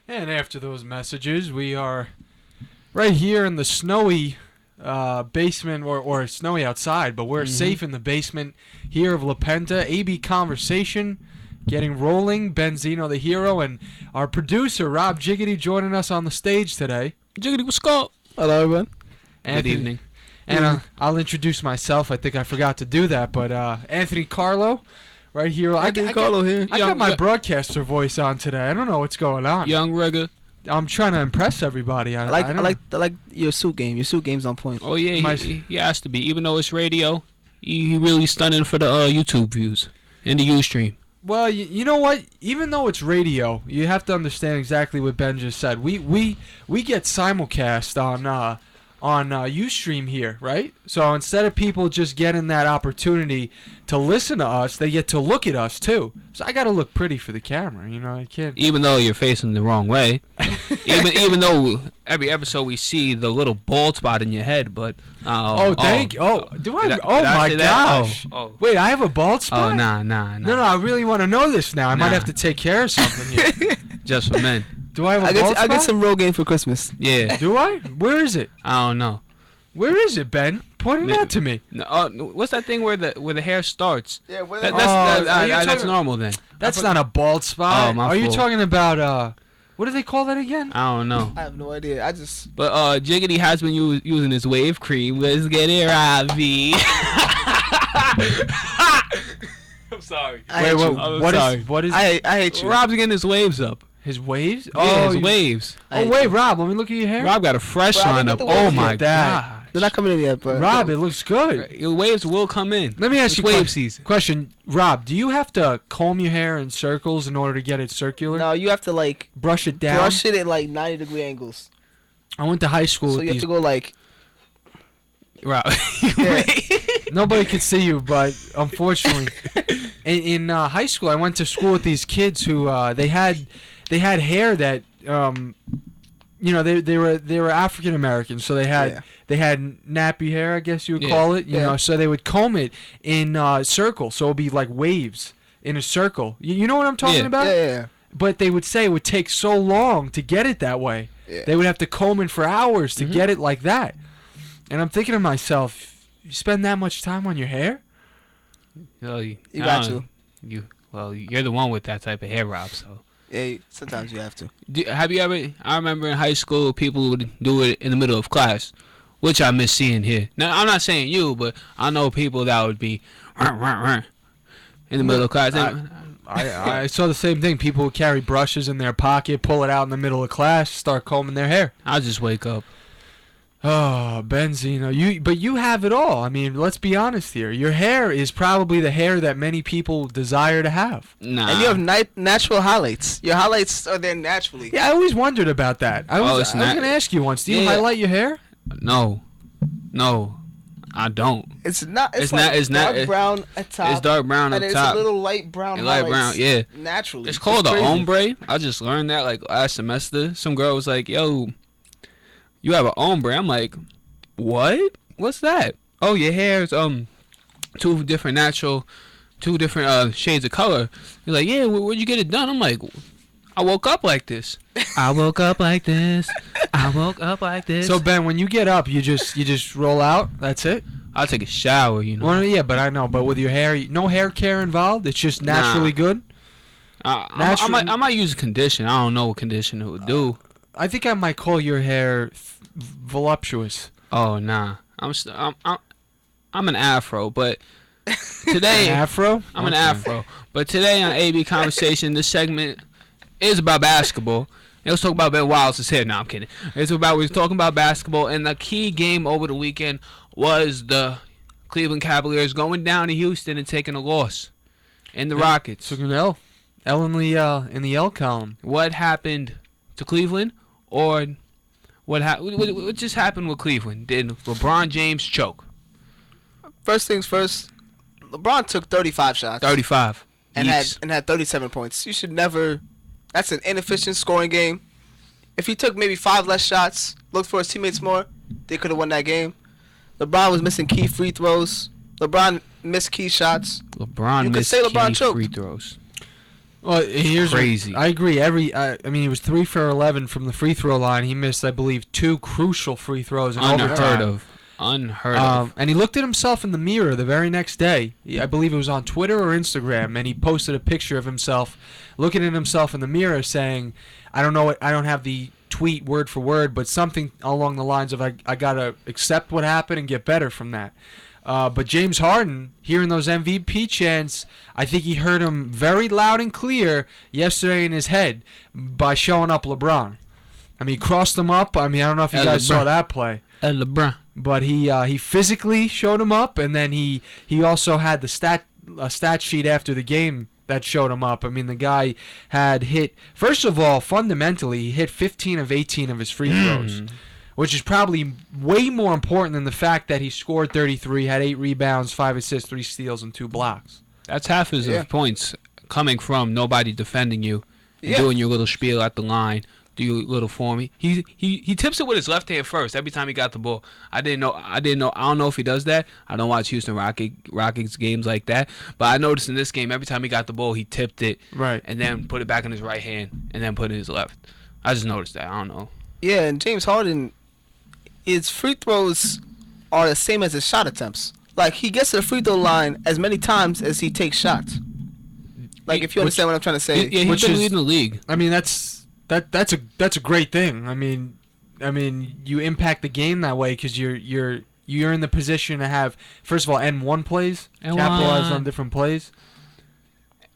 And after those messages, we are right here in the snowy basement, or snowy outside, but we're safe in the basement here of La Penta. AB Conversation getting rolling. Benzino the hero, and our producer, Rob Jiggity, joining us on the stage today. Jiggity, what's up? Hello, everyone. Good evening. And I'll introduce myself. I think I forgot to do that, but Anthony Carlo, right here. Carlo here. I got my broadcaster voice on today. I don't know what's going on. Young Regga. I'm trying to impress everybody. I like your suit game. Your suit game's on point. Oh yeah, he has to be. Even though it's radio, he really stunning for the YouTube views and the Ustream. Well, you know what? Even though it's radio, you have to understand exactly what Ben just said. We get simulcast on Ustream here, right? So instead of people just getting that opportunity to listen to us, they get to look at us too. So I got to look pretty for the camera, you know. I can't. Even though you're facing the wrong way, even though every episode we see the little bald spot in your head, but thank you. Do I? My gosh! Wait, I have a bald spot? Oh, nah. No, I really want to know this now. I might have to take care of something here. Just for men. Do I have a bald spot? I get some Rogaine for Christmas. Yeah. Do I? Where is it? I don't know. Where is it, Ben? Point it out to me. No, what's that thing where the hair starts? Yeah, that's normal then. That's not a bald spot. Oh, my Are you fault. talking about what do they call that again? I don't know. I have no idea. But Jiggity has been using his wave cream. Let's get it, Robbie. I'm sorry. What is? I hate you. Rob's getting his waves up. His waves? Yeah, his waves. Oh wait, Rob, let me look at your hair. Rob got a fresh line up. Oh my god. They're not coming in yet, but Rob, it looks good. Your waves will come in. Let me ask you a wave season. question. Rob, do you have to comb your hair in circles in order to get it circular? No, you have to brush it down. Brush it at 90-degree angles. I went to high school. So you have to go Rob. Nobody could see you, but unfortunately, in high school, I went to school with these kids who they had hair that they were African Americans, so they had nappy hair, I guess you would call it. You know, so they would comb it in circles, so it'd be like waves in a circle. You know what I'm talking about? Yeah. But they would say it would take so long to get it that way. Yeah. They would have to comb it for hours to get it like that. And I'm thinking to myself, you spend that much time on your hair? Well, you got to. You're the one with that type of hair, Rob. So. Yeah, sometimes you have to. Have you ever? I remember in high school, people would do it in the middle of class, which I miss seeing here. Now, I'm not saying you, but I know people that would be in the middle of class. I saw the same thing. People would carry brushes in their pocket, pull it out in the middle of class, start combing their hair. I'll just wake up. Oh, Benzino, but you have it all. I mean, let's be honest here. Your hair is probably the hair that many people desire to have. Nah. And you have natural highlights. Your highlights are there naturally. Yeah, I always wondered about that. I was going to ask you once. Do you highlight your hair? No, I don't. It's not. It's dark brown at top. It's dark brown at top. And it's a little light brown. Light brown, yeah. Naturally. It's called an ombre. I just learned that last semester. Some girl was like, "Yo, you have an ombre." I'm like, "What? What's that?" Oh, your hair's two different shades of color. You're like, "Yeah, where'd you get it done?" I'm like, "I woke up like this. I woke up like this. I woke up like this." So Ben, when you get up, you just roll out. That's it. I'll take a shower, you know. Well, yeah, but I know. But with your hair, no hair care involved. It's just naturally good. I might use a condition. I don't know what condition it would do. I think I might call your hair voluptuous. Oh nah, I'm an afro, but today an afro. I'm an afro, but today on AB Conversation, this segment is about basketball. And let's talk about Ben Wallace's hair. No, I'm kidding. We're talking about basketball, and the key game over the weekend was the Cleveland Cavaliers going down to Houston and taking a loss, and the Rockets took an L in the L column. What happened to Cleveland, or what just happened with Cleveland? Did LeBron James choke? First things first, LeBron took 35 shots. 35. And had 37 points. You should never. That's an inefficient scoring game. If he took maybe 5 less shots, looked for his teammates more, they could have won that game. LeBron was missing key free throws. LeBron missed key shots. LeBron missed key free throws. Well, here's Crazy. I agree. I mean, he was 3 for 11 from the free throw line. He missed, I believe, 2 crucial free throws in overtime. Unheard of. And he looked at himself in the mirror the very next day. I believe it was on Twitter or Instagram, and he posted a picture of himself looking at himself in the mirror, saying, "I don't know what I don't have the tweet word for word, but something along the lines of I gotta accept what happened and get better from that." But James Harden, hearing those MVP chants, I think he heard them very loud and clear yesterday in his head by showing up LeBron. I mean, he crossed him up. I mean, I don't know if you guys saw that play. LeBron. But he physically showed him up, and then he also had the stat sheet after the game that showed him up. I mean, the guy had hit, first of all, fundamentally, he hit 15 of 18 of his free throws, which is probably way more important than the fact that he scored 33, had 8 rebounds, 5 assists, 3 steals, and 2 blocks. That's half his points coming from nobody defending you, doing your little spiel at the line. Do your little for me. He tips it with his left hand first every time he got the ball. I didn't know. I don't know if he does that. I don't watch Houston Rockets games like that. But I noticed in this game, every time he got the ball, he tipped it and then put it back in his right hand and then put it in his left. I just noticed that. I don't know. Yeah, and James Harden, his free throws are the same as his shot attempts. Like, he gets to the free throw line as many times as he takes shots. Like, if you understand what I'm trying to say. Yeah, he's been leading the league. I mean, that's a great thing. I mean, you impact the game that way because you're in the position to have, first of all, N1 plays, capitalize on different plays.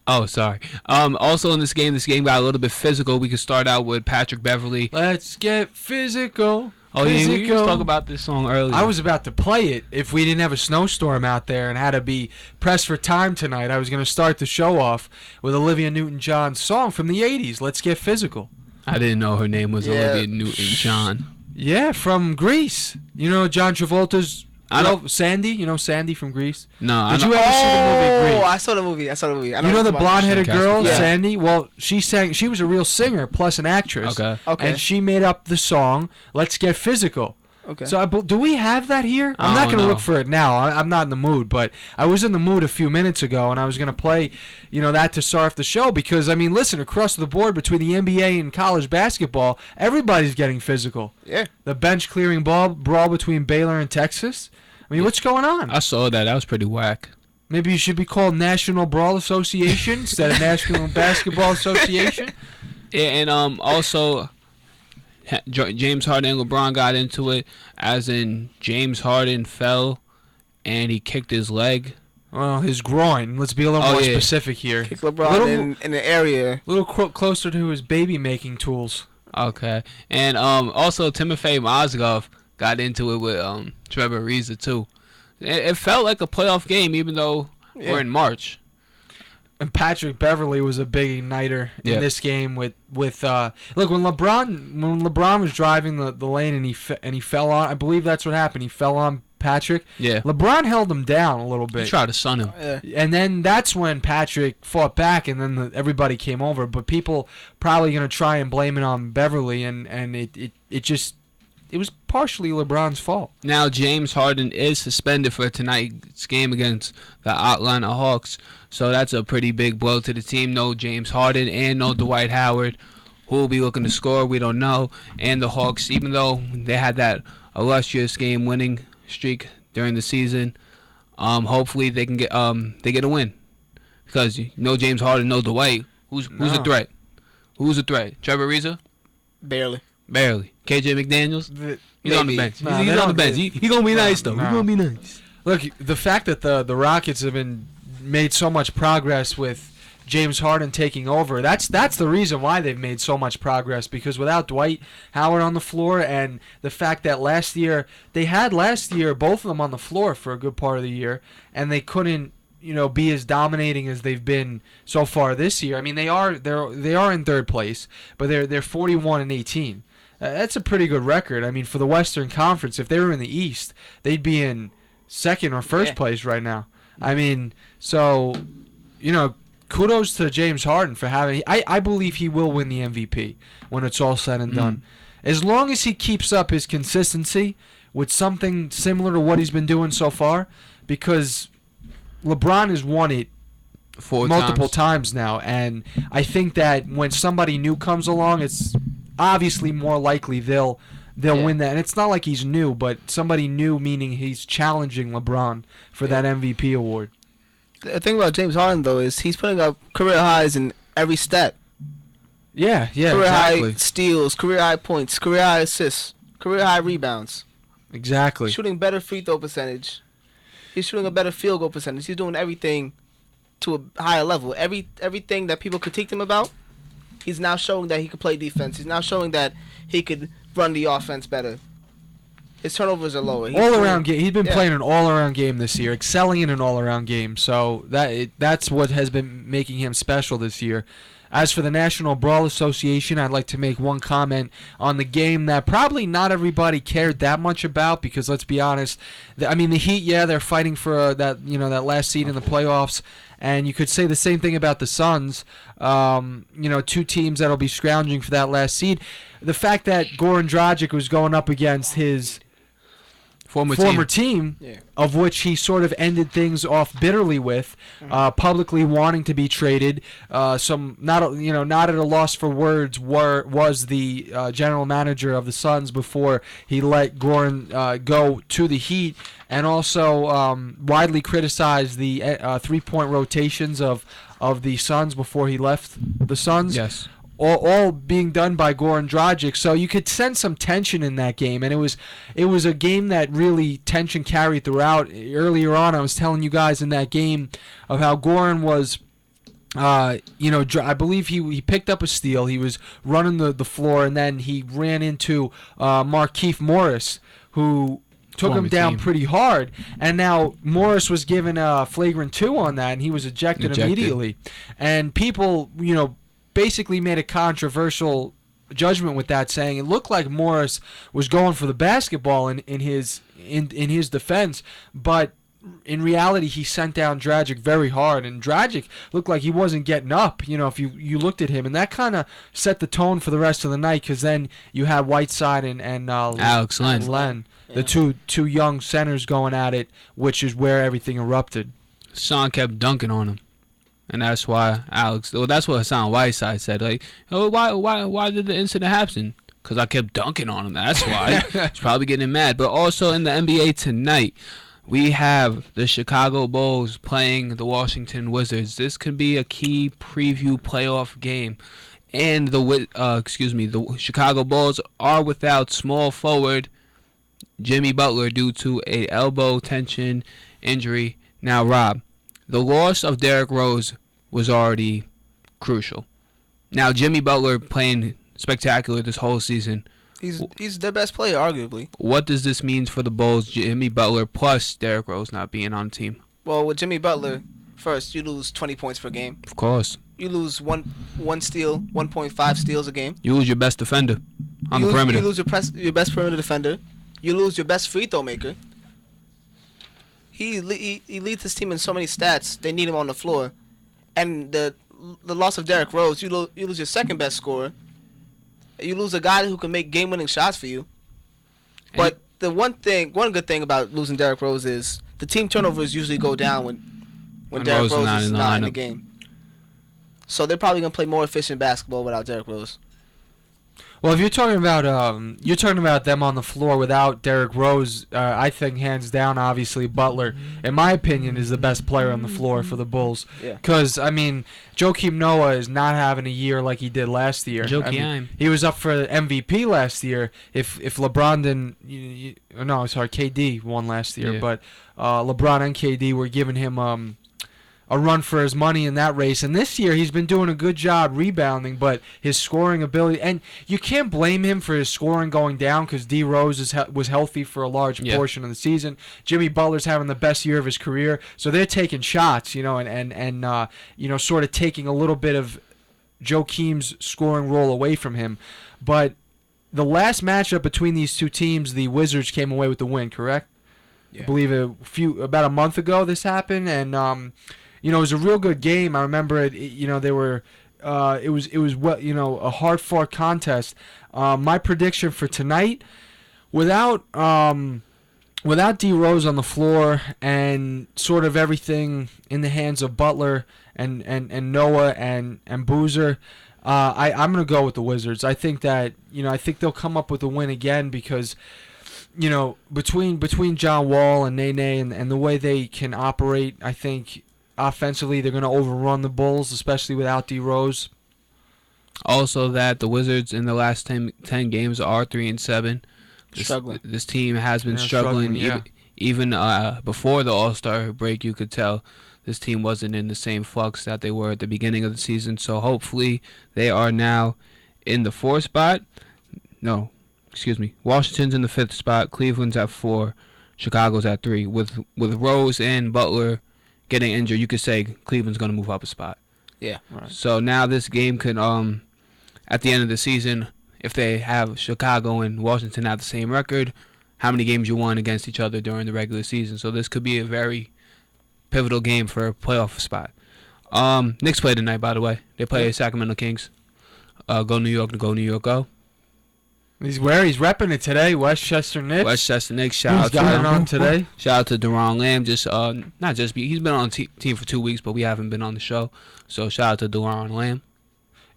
Oh, sorry. Also in this game got a little bit physical. We could start out with Patrick Beverley. Let's get physical. Oh, yeah, we just talked about this song earlier. I was about to play it if we didn't have a snowstorm out there and had to be pressed for time tonight. I was going to start the show off with Olivia Newton-John's song from the 80s, Let's Get Physical. I didn't know her name was Olivia Newton-John. Yeah, from Grease. You know John Travolta's Sandy? You know Sandy from Grease? No, Did you ever see the movie Grease? Oh, I saw the movie. I You know the blonde-headed girl, Yeah. Sandy? Well, she was a real singer plus an actress. Okay. And she made up the song Let's Get Physical. Okay. So do we have that here? I'm I not don't going to know. look for it now. I'm not in the mood, but I was in the mood a few minutes ago, and I was going to play, that to start off the show because, I mean, listen, across the board between the NBA and college basketball, everybody's getting physical. Yeah. The bench clearing brawl between Baylor and Texas. I mean, what's going on? I saw that. That was pretty whack. Maybe you should be called National Brawl Association instead of National Basketball Association. Yeah, and also James Harden and LeBron got into it, as in James Harden fell and he kicked his leg. Well, his groin. Let's be a little more specific here. Kick LeBron in the area. A little closer to his baby-making tools. Okay. And also Timofey Mozgov got into it with Trevor Ariza too. It felt like a playoff game, even though we're in March. And Patrick Beverley was a big igniter in this game with look, when LeBron was driving the lane and he fell on, I believe that's what happened. He fell on Patrick. Yeah. LeBron held him down a little bit. He tried to sun him. And then that's when Patrick fought back, and then everybody came over. But people probably going to try and blame it on Beverley, and it was partially LeBron's fault. Now James Harden is suspended for tonight's game against the Atlanta Hawks, so that's a pretty big blow to the team. No James Harden and no Dwight Howard. Who will be looking to score? We don't know. And the Hawks, even though they had that illustrious game-winning streak during the season, hopefully they can get a win, because no James Harden, no Dwight. Who's a threat? Who's a threat? Trevor Ariza? Barely. KJ McDaniels? He's on the bench. Nah, he's on the bench. He's gonna be nice though. Nah. He's gonna be nice. Look, the fact that the Rockets have made so much progress with James Harden taking over, that's the reason why they've made so much progress, because without Dwight Howard on the floor, and the fact that last year both of them on the floor for a good part of the year, and they couldn't be as dominating as they've been so far this year. I mean, they are in third place, but they're 41-18. That's a pretty good record. I mean, for the Western Conference, if they were in the East, they'd be in second or first place right now. I mean, so, kudos to James Harden for having. I believe he will win the MVP when it's all said and done. As long as he keeps up his consistency with something similar to what he's been doing so far, because LeBron has won it multiple times now, and I think that when somebody new comes along, it's obviously more likely they'll win that. And it's not like he's new, but somebody new meaning he's challenging LeBron for that MVP award. The thing about James Harden though is he's putting up career highs in every stat. Yeah, Career exactly. high steals, career high points, career high assists, career high rebounds. Exactly. Shooting better free throw percentage. He's shooting a better field goal percentage. He's doing everything to a higher level. Everything that people critiqued him about, he's now showing that he could play defense. He's now showing that he could run the offense better. His turnovers are lower. All-around game. He's been playing an all-around game this year, excelling in an all-around game. So that's what has been making him special this year. As for the National Brawl Association, I'd like to make one comment on the game that probably not everybody cared that much about because let's be honest, the Heat, they're fighting for that last seed in the playoffs, and you could say the same thing about the Suns. Two teams that'll be scrounging for that last seed. The fact that Goran Dragic was going up against his former team, of which he sort of ended things off bitterly with, publicly wanting to be traded. Not at a loss for words was the general manager of the Suns before he let Goran go to the Heat, and also widely criticized the 3-point rotations of the Suns before he left the Suns. Yes. All being done by Goran Dragic, so you could sense some tension in that game, and it was a game that really tension carried throughout. Earlier on, I was telling you guys in that game of how Goran was, I believe he picked up a steal, he was running the floor, and then he ran into Markieff Morris, who took him down pretty hard, and now Morris was given a flagrant 2 on that, and he was ejected immediately, and people, basically made a controversial judgment with that, saying it looked like Morris was going for the basketball in his defense, but in reality he sent down Dragic very hard, and Dragic looked like he wasn't getting up. If you looked at him, and that kind of set the tone for the rest of the night, because then you had Whiteside and Alex Len. The two young centers going at it, which is where everything erupted. Sean kept dunking on him. And that's why that's what Hassan Whiteside said. Like, why did the incident happen? Because I kept dunking on him. That's why. He's probably getting mad. But also in the NBA tonight, we have the Chicago Bulls playing the Washington Wizards. This could be a key preview playoff game. And the Chicago Bulls are without small forward Jimmy Butler due to a elbow tension injury. Now, Rob, the loss of Derrick Rose was already crucial. Now, Jimmy Butler playing spectacular this whole season. He's their best player, arguably. What does this mean for the Bulls, Jimmy Butler plus Derrick Rose not being on the team? Well, with Jimmy Butler, first, you lose 20 points per game. Of course. You lose one steal, 1.5 steals a game. You lose your best defender on the perimeter. You lose your best perimeter defender. You lose your best free throw maker. He leads his team in so many stats. They need him on the floor. And the loss of Derrick Rose, you lose your second best scorer. You lose a guy who can make game-winning shots for you. But the one good thing about losing Derrick Rose is the team turnovers usually go down when Derrick Rose is not in the game. So they're probably gonna play more efficient basketball without Derrick Rose. Well, if you're talking about them on the floor without Derrick Rose, I think hands down, obviously Butler, in my opinion, is the best player on the floor for the Bulls. Because Joakim Noah is not having a year like he did last year. He was up for MVP last year. If LeBron didn't, KD won last year, but LeBron and KD were giving him a run for his money in that race. And this year he's been doing a good job rebounding, but his scoring ability, and you can't blame him for his scoring going down because D. Rose was healthy for a large portion of the season. Jimmy Butler's having the best year of his career, so they're taking shots, and sort of taking a little bit of Joakim's scoring role away from him. But the last matchup between these two teams, the Wizards came away with the win, correct? I believe about a month ago this happened, and it was a real good game. I remember it. It was a hard-fought contest. My prediction for tonight, without without D Rose on the floor and sort of everything in the hands of Butler and Noah and Boozer, I'm gonna go with the Wizards. I think that I think they'll come up with a win again because between John Wall and Nene and the way they can operate, I think offensively they're gonna overrun the Bulls, especially without D Rose. Also, that the Wizards in the last 10 games are 3-7. Struggling. This team has been They're struggling. yeah. Even before the All-Star break, you could tell this team wasn't in the same flux that they were at the beginning of the season. So hopefully they are now in the 4th spot. No, excuse me. Washington's in the 5th spot. Cleveland's at 4. Chicago's at 3. With Rose and Butler getting injured, you could say Cleveland's going to move up a spot. Yeah. Right. So now this game could, at the end of the season, if they have Chicago and Washington have the same record, how many games you won against each other during the regular season. So this could be a very pivotal game for a playoff spot. Knicks play tonight, by the way. They play Sacramento Kings. Go New York, go New York, go. He's repping it today. Westchester Knicks. Westchester Knicks. He's Shout got it out on today. to Deron Lamb. He's been on the team for 2 weeks, but we haven't been on the show. So shout out to Deron Lamb.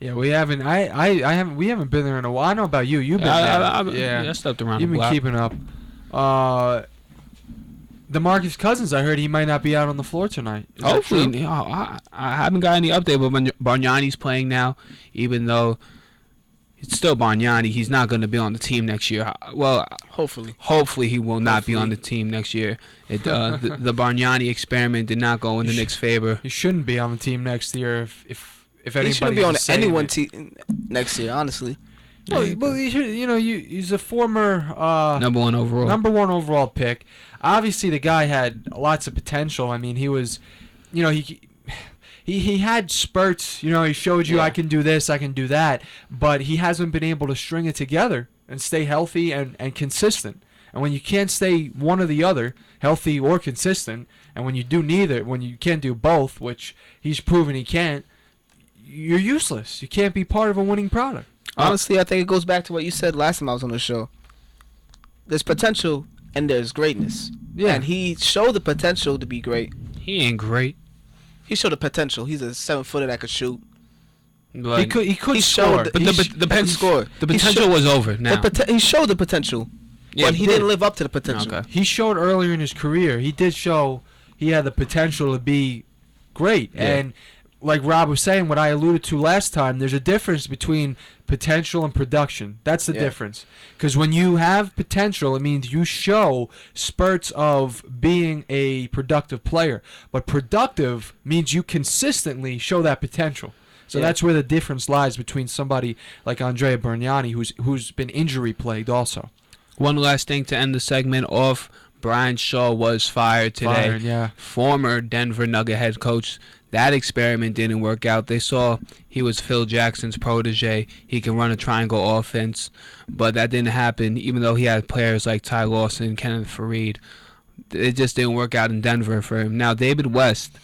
Yeah, we haven't. I haven't. We haven't been there in a while. I know about you. You've been there. I stepped around You've the been block. keeping up. DeMarcus Cousins, I heard he might not be out on the floor tonight. Is that Hopefully, true? I haven't got any update, but Bargnani's playing now, even though it's still Bargnani. He's not going to be on the team next year. Well, hopefully he will not be on the team next year. The Bargnani experiment did not go in the Knicks' favor. He shouldn't be on the team next year if anybody. He shouldn't be on anyone's team. team next year, honestly. Well, he's a former Number one overall pick. Obviously, the guy had lots of potential. I mean, he was, he had spurts. He showed you I can do this, I can do that, but he hasn't been able to string it together and stay healthy and consistent. And when you can't stay one or the other, healthy or consistent, and when you do neither, when you can't do both, which he's proven he can't, you're useless. You can't be part of a winning product. Honestly, I think it goes back to what you said last time I was on the show. There's potential and there's greatness. Yeah. And he showed the potential to be great. He ain't great. He showed the potential. He's a 7-footer that could shoot. But He could he score. showed But the potential was over now. He showed the potential, Yeah, but he didn't live up to the potential. Okay. He showed earlier in his career. He did show he had the potential to be great. Yeah. And like Rob was saying, what I alluded to last time, there's a difference between potential and production. That's the difference. Because when you have potential, it means you show spurts of being a productive player. But productive means you consistently show that potential. So that's where the difference lies between somebody like Andrea Bargnani, who's been injury plagued also. One last thing to end the segment off. Brian Shaw was fired today. Fired, yeah. Former Denver Nugget head coach. That experiment didn't work out. They saw he was Phil Jackson's protege. He can run a triangle offense, but that didn't happen, even though he had players like Ty Lawson, Kenneth Faried. It just didn't work out in Denver for him. Now, David West,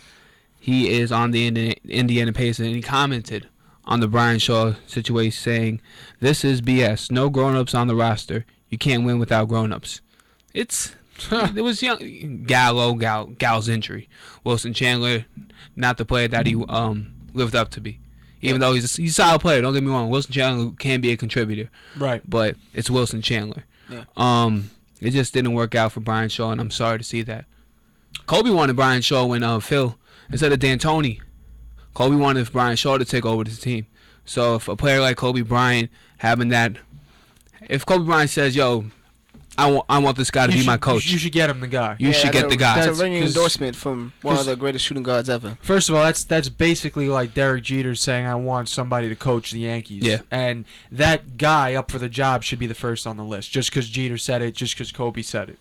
he is on the Indiana Pacers, and he commented on the Brian Shaw situation saying, "This is BS. No grown-ups on the roster. You can't win without grown-ups." It was Gal's injury. Wilson Chandler, not the player that he lived up to be. Even though he's a solid player, don't get me wrong. Wilson Chandler can be a contributor. Right. But it's Wilson Chandler. Yeah. It just didn't work out for Brian Shaw, and I'm sorry to see that. Kobe wanted Brian Shaw when Phil, instead of D'Antoni, Kobe wanted Brian Shaw to take over the team. So if a player like Kobe Bryant having that, if Kobe Bryant says, "Yo, I want this guy to be my coach," You should get him the guy. You should get the guy. That's a That's ringing 'cause- endorsement from one of the greatest shooting guards ever. First of all, that's basically like Derek Jeter saying, "I want somebody to coach the Yankees." Yeah. And that guy up for the job should be the first on the list, just because Jeter said it, just because Kobe said it.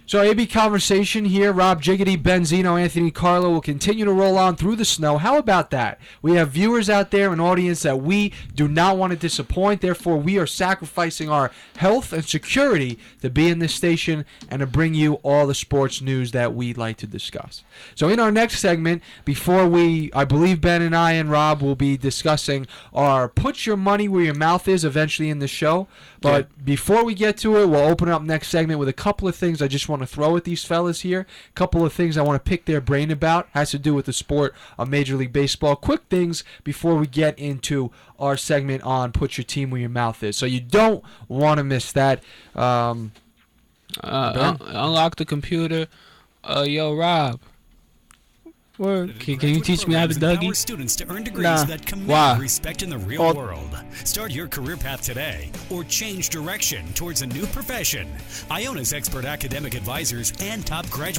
So AB Conversation here, Rob Jiggity, Benzino, Anthony Carlo will continue to roll on through the snow. How about that? We have viewers out there, an audience that we do not want to disappoint. Therefore, we are sacrificing our health and security to be in this station and to bring you all the sports news that we'd like to discuss. So in our next segment, I believe Ben and I and Rob will be discussing our Put Your Money Where Your Mouth Is eventually in the show. But before we get to it, we'll open up next segment with a couple of things I just want to throw at these fellas here. A couple of things I want to pick their brain about. Has to do with the sport of Major League Baseball. Quick things before we get into our segment on Put Your Team Where Your Mouth Is. So you don't want to miss that. Unlock the computer. Yo, Rob. Can you teach me how to Dougie? Students to earn degrees that command respect in the real world. Start your career path today or change direction towards a new profession. Iona's expert academic advisors and top graduate